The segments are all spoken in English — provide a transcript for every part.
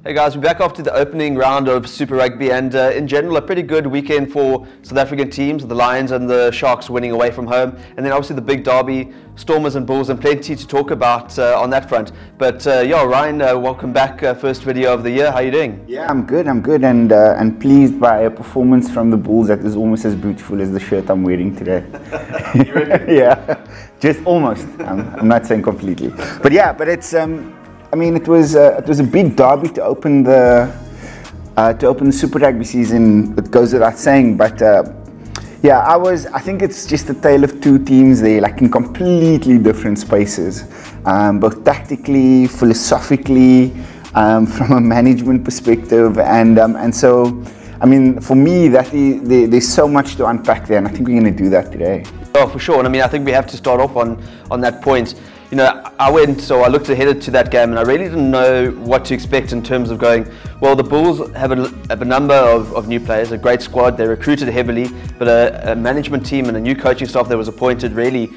Hey guys, we're back after the opening round of Super Rugby and in general a pretty good weekend for South African teams, the Lions and the Sharks winning away from home, and then obviously the big derby, Stormers and Bulls, and plenty to talk about on that front. But Ryan, welcome back, first video of the year. How are you doing? Yeah, I'm good, and pleased by a performance from the Bulls that is almost as beautiful as the shirt I'm wearing today. Yeah, just almost. I'm not saying completely, but yeah, but it's I mean, it was a big derby to open the Super Rugby season. It goes without saying, but yeah, I think it's just a tale of two teams. They're like in completely different spaces, both tactically, philosophically, from a management perspective, and so I mean, for me, there's so much to unpack there, and I think we're going to do that today. Oh, for sure. And I mean, I think we have to start off on that point. You know, I looked ahead to that game and I really didn't know what to expect in terms of going, well, the Bulls have a number of new players, a great squad, they recruited heavily, but a management team and a new coaching staff that was appointed really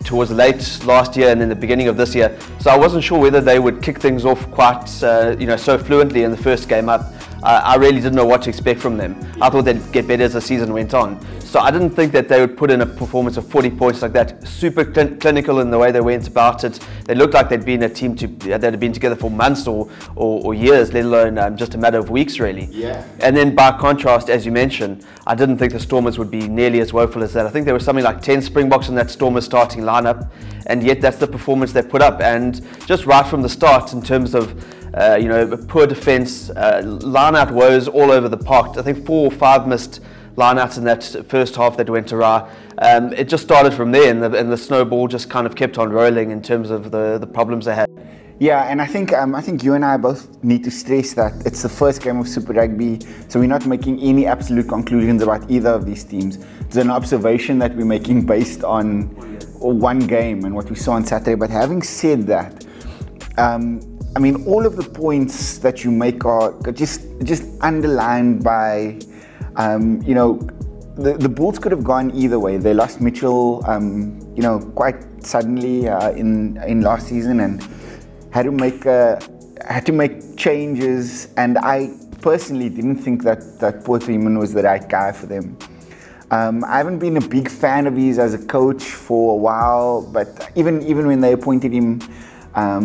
towards late last year and then the beginning of this year. So I wasn't sure whether they would kick things off quite, so fluently in the first game up. I really didn't know what to expect from them. I thought they'd get better as the season went on. So I didn't think that they would put in a performance of 40 points like that. Super clinical in the way they went about it. They looked like they'd been a team that had been together for months or years, let alone just a matter of weeks, really. Yeah. And then by contrast, as you mentioned, I didn't think the Stormers would be nearly as woeful as that. I think there was something like 10 Springboks in that Stormers starting lineup, and yet that's the performance they put up. And just right from the start, in terms of poor defence, line-out woes all over the park. I think 4 or 5 missed line-outs in that first half that went awry. It just started from there, and the snowball just kind of kept on rolling in terms of the problems they had. Yeah, and I think you and I both need to stress that it's the first game of Super Rugby, so we're not making any absolute conclusions about either of these teams. It's an observation that we're making based on one game and what we saw on Saturday. But having said that, I mean, all of the points that you make are just underlined by, the Bulls could have gone either way. They lost Mitchell, quite suddenly in last season, and had to make changes. And I personally didn't think that Paul Freeman was the right guy for them. I haven't been a big fan of his as a coach for a while, but even when they appointed him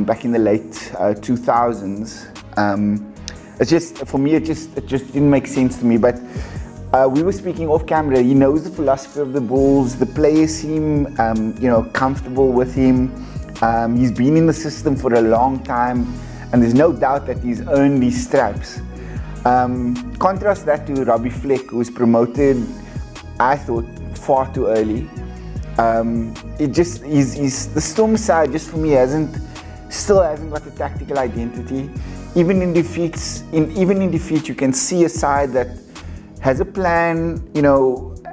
back in the late 2000s, it's just, for me, it just didn't make sense to me. But we were speaking off camera. He knows the philosophy of the Bulls. The players seem comfortable with him. He's been in the system for a long time, and there's no doubt that he's earned these stripes. Contrast that to Robbie Fleck, who was promoted, I thought, far too early. The Storm side, just for me, still hasn't got a tactical identity. Even in defeats, you can see a side that has a plan,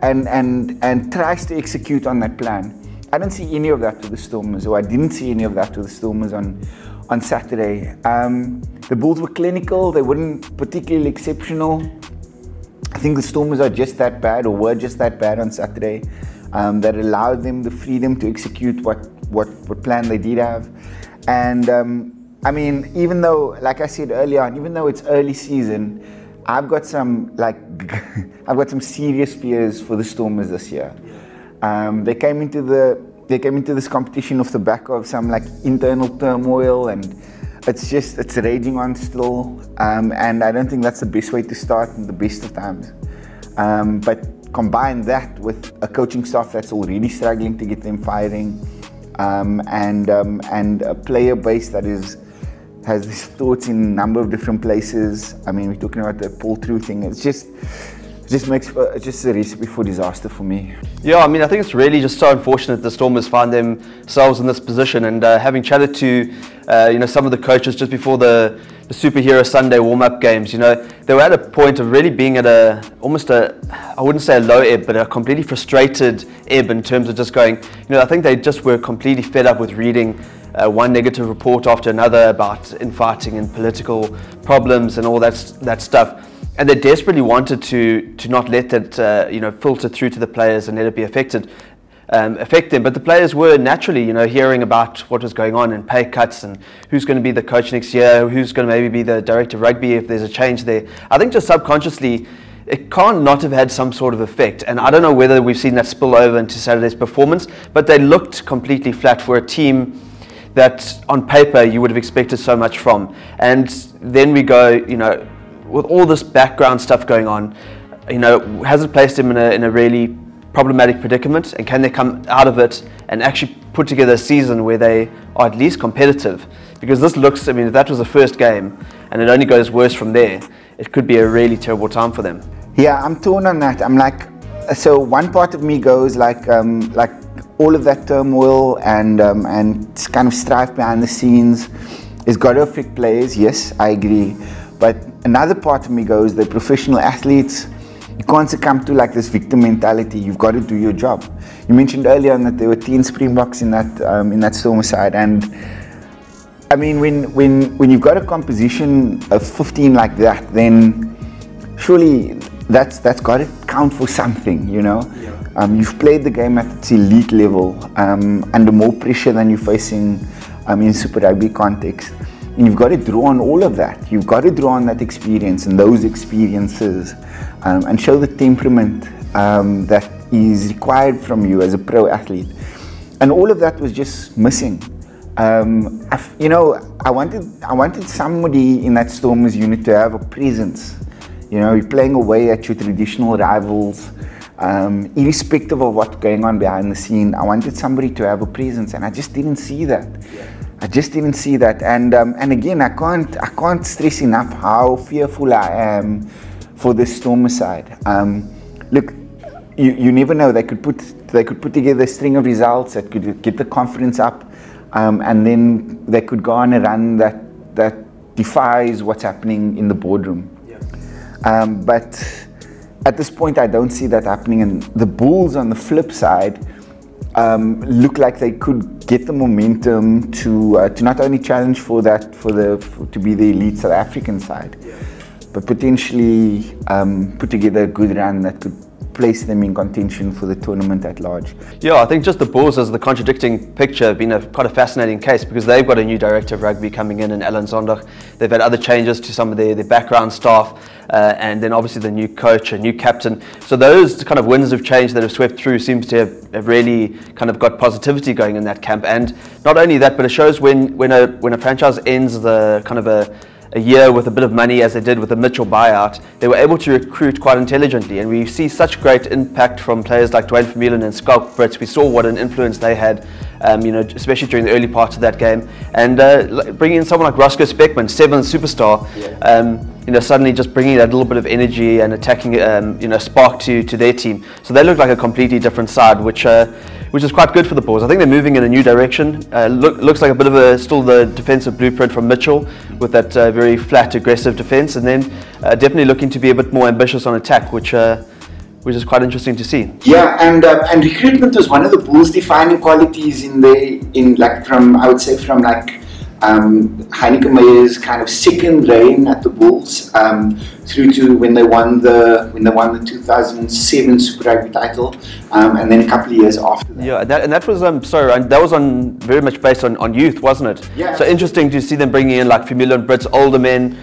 and tries to execute on that plan. I don't see any of that with the Stormers, or I didn't see any of that with the Stormers on Saturday. The Bulls were clinical. They weren't particularly exceptional. I think the Stormers are just that bad, or were just that bad on Saturday, that allowed them the freedom to execute what plan they did have. And I mean, even though, like I said earlier on, even though it's early season, I've got some serious fears for the Stormers this year. They came into this competition off the back of some internal turmoil, and it's raging on still. And I don't think that's the best way to start in the best of times. But combine that with a coaching staff that's already struggling to get them firing, and a player base that has these thoughts in a number of different places. I mean, we're talking about the Paul True thing. It's just a recipe for disaster for me. Yeah, I mean, I think it's really just so unfortunate the Stormers find themselves in this position. And having chatted to some of the coaches just before the Superhero Sunday warm-up games, they were at a point of really being at I wouldn't say a low ebb, but a completely frustrated ebb in terms of just going, I think they just were completely fed up with reading one negative report after another about infighting and political problems and all that stuff. And they desperately wanted to not let that filter through to the players and let it be affected. affect them. But the players were naturally, hearing about what was going on and pay cuts and who's going to be the coach next year, who's going to maybe be the director of rugby if there's a change there. I think just subconsciously, it can't not have had some sort of effect. And I don't know whether we've seen that spill over into Saturday's performance, but they looked completely flat for a team that on paper you would have expected so much from. And then we go, with all this background stuff going on, has it placed them in a really problematic predicament, and can they come out of it and actually put together a season where they are at least competitive? Because this looks, if that was the first game and it only goes worse from there, it could be a really terrible time for them. Yeah, I'm torn on that. I'm like, so one part of me goes like all of that turmoil and kind of strife behind the scenes has got to affect players. Yes, I agree. But another part of me goes, the professional athletes, you can't succumb to like this victim mentality. You've got to do your job. You mentioned earlier on that there were 10 Springboks in that Stormers side, and I mean when you've got a composition of 15 like that, then surely that's got to count for something, Yeah. You've played the game at its elite level, under more pressure than you're facing in Super Rugby context. And you've got to draw on all of that. You've got to draw on that experience and those experiences and show the temperament that is required from you as a pro athlete. And all of that was just missing. I wanted somebody in that Stormers unit to have a presence. You're playing away at your traditional rivals, irrespective of what's going on behind the scene. I wanted somebody to have a presence, and I just didn't see that. Yeah. I just didn't see that, and again, I can't stress enough how fearful I am for the Stormers side. Look, you never know. They could put together a string of results that could get the confidence up, and then they could go on a run that defies what's happening in the boardroom. Yeah. But at this point, I don't see that happening. And the Bulls, on the flip side, look like they could get the momentum to not only challenge to be the elite South African side, yeah, but potentially put together a good run that could place them in contention for the tournament at large. Yeah, I think just the Bulls as the contradicting picture have been quite a fascinating case, because they've got a new director of rugby coming in Alan Zondag. They've had other changes to some of their background staff, and then obviously the new coach, a new captain. So those kind of winds of change that have swept through seems to have really kind of got positivity going in that camp. And not only that, but it shows when a franchise ends the kind of a year with a bit of money, as they did with the Mitchell buyout, they were able to recruit quite intelligently, and we see such great impact from players like Dwayne Vermeulen and Skalk Brits. We saw what an influence they had, especially during the early parts of that game, and bringing in someone like Roscoe Speckman, 7th superstar, yeah. Suddenly just bringing that little bit of energy and attacking, spark to their team. So they look like a completely different side, which is quite good for the Bulls. I think they're moving in a new direction. Looks like a bit of still the defensive blueprint from Mitchell, with that very flat, aggressive defense, and then definitely looking to be a bit more ambitious on attack, which is quite interesting to see. Yeah, and recruitment was one of the Bulls' defining qualities from Heineke Meyer's kind of second reign at the Bulls, through to when they won the 2007 Super Rugby title, and then a couple of years after that. Yeah, that was that was very much based on youth, wasn't it? Yeah. So interesting to see them bringing in like Vermeulen, Brits, older men,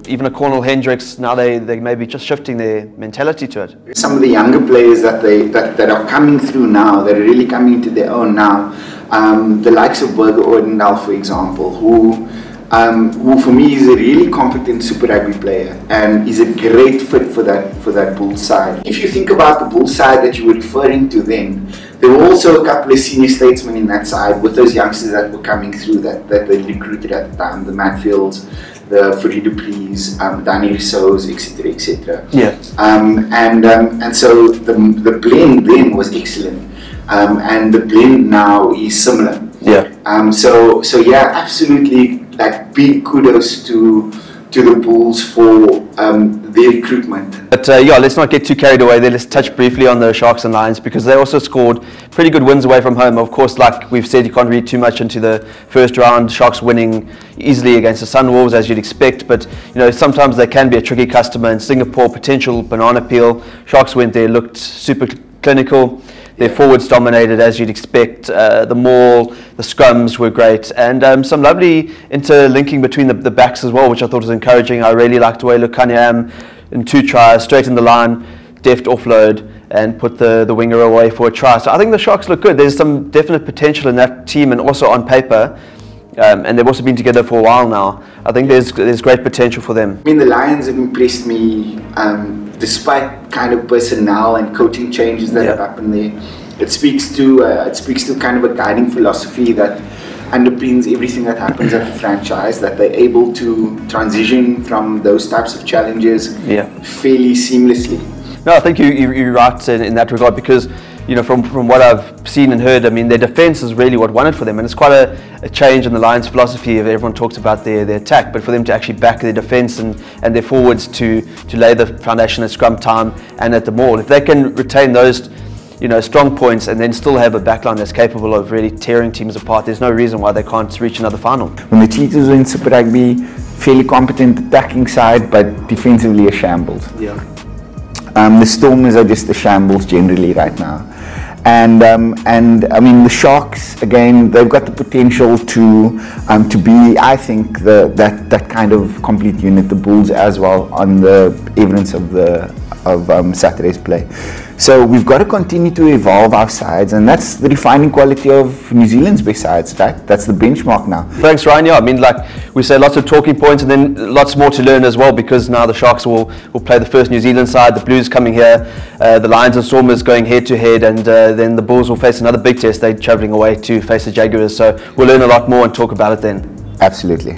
even a Cornel Hendricks. Now they may be just shifting their mentality to it. Some of the younger players that are coming through now, that are really coming into their own now. The likes of Burger Ordendal, for example, who for me is a really competent Super Rugby player and is a great fit for that Bulls side. If you think about the Bulls side that you were referring to then, there were also a couple of senior statesmen in that side with those youngsters that were coming through that they recruited at the time, the Matfields, the Vrede Duprees, Danny Rousseaus, etc., etc. Yeah. And so the blend then was excellent. And the blend now is similar. Yeah. So yeah, absolutely, like big kudos to the Bulls for their recruitment. But let's not get too carried away there. Let's touch briefly on the Sharks and Lions, because they also scored pretty good wins away from home. Of course, like we've said, you can't read too much into the first round. Sharks winning easily against the Sunwolves, as you'd expect, but sometimes they can be a tricky customer. In Singapore, potential banana peel. Sharks went there, looked super clinical. Their forwards dominated as you'd expect. The maul, the scrums were great, and some lovely interlinking between the backs as well, which I thought was encouraging. I really liked the way Lukanyam in 2 tries, straight in the line, deft offload, and put the winger away for a try. So I think the Sharks look good. There's some definite potential in that team, and also on paper. And they've also been together for a while now. I think there's great potential for them. I mean, the Lions have impressed me, despite kind of personnel and coaching changes that have happened there. It speaks to kind of a guiding philosophy that underpins everything that happens at the franchise. That they're able to transition from those types of challenges fairly seamlessly. No, I think you're right in that regard, because from what I've seen and heard, I mean, their defence is really what won it for them, and it's quite a change in the Lions' philosophy. Everyone talks about their attack, but for them to actually back their defence and their forwards to lay the foundation at scrum time and at the maul, if they can retain those strong points and then still have a backline that's capable of really tearing teams apart, there's no reason why they can't reach another final. When the Cheetahs were in Super Rugby, fairly competent attacking side, but defensively a shambles. The Stormers are just a shambles generally right now. And I mean, the Sharks, again, they've got the potential to be, I think, that kind of complete unit. The Bulls as well, on the evidence of Saturday's play. So we've got to continue to evolve our sides, and that's the defining quality of New Zealand's best sides, right? That's the benchmark now. Thanks, Ryan. Yeah, I mean, like we say, lots of talking points, and then lots more to learn as well, because now the Sharks will play the first New Zealand side, the Blues coming here, the Lions and Stormers going head to head, and then the Bulls will face another big test. They're travelling away to face the Jaguars, so we'll learn a lot more and talk about it then. Absolutely.